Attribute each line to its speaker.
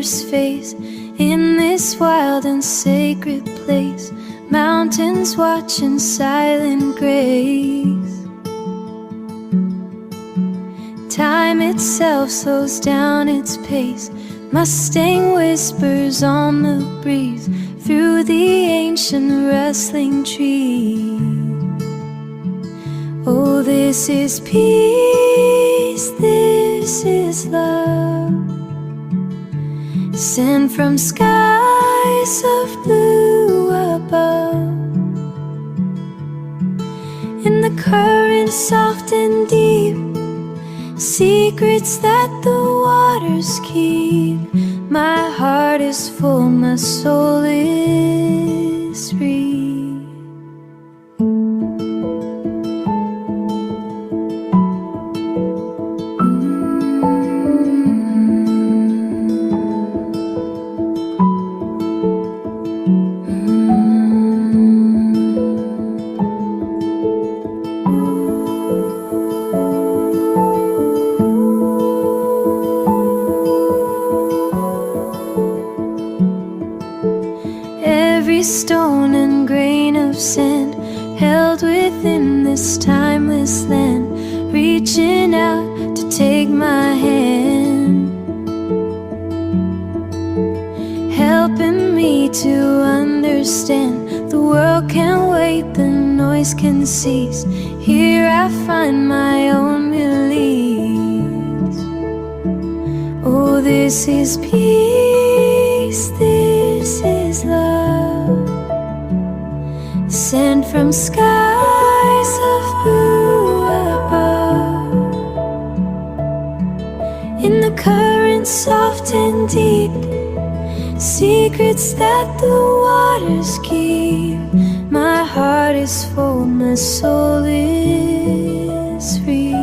Speaker 1: Reaper's face in this wild and sacred place. Mountains watch in silent grace. Time itself slows down its pace. Mustang whispers on the breeze through the ancient rustling trees. Oh, this is peace, this is love, sent from skies of blue above. In the current soft and deep, secrets that the waters keep. My heart is full, my soul is free. Every stone and grain of sand held within this timeless land, reaching out to take my hand, helping me to understand the world can't wait, the noise can cease. Here I find my own release. Oh, this is peace, this is love, sent from skies of blue above. In the current soft and deep, secrets that the waters keep. My heart is full, my soul is free.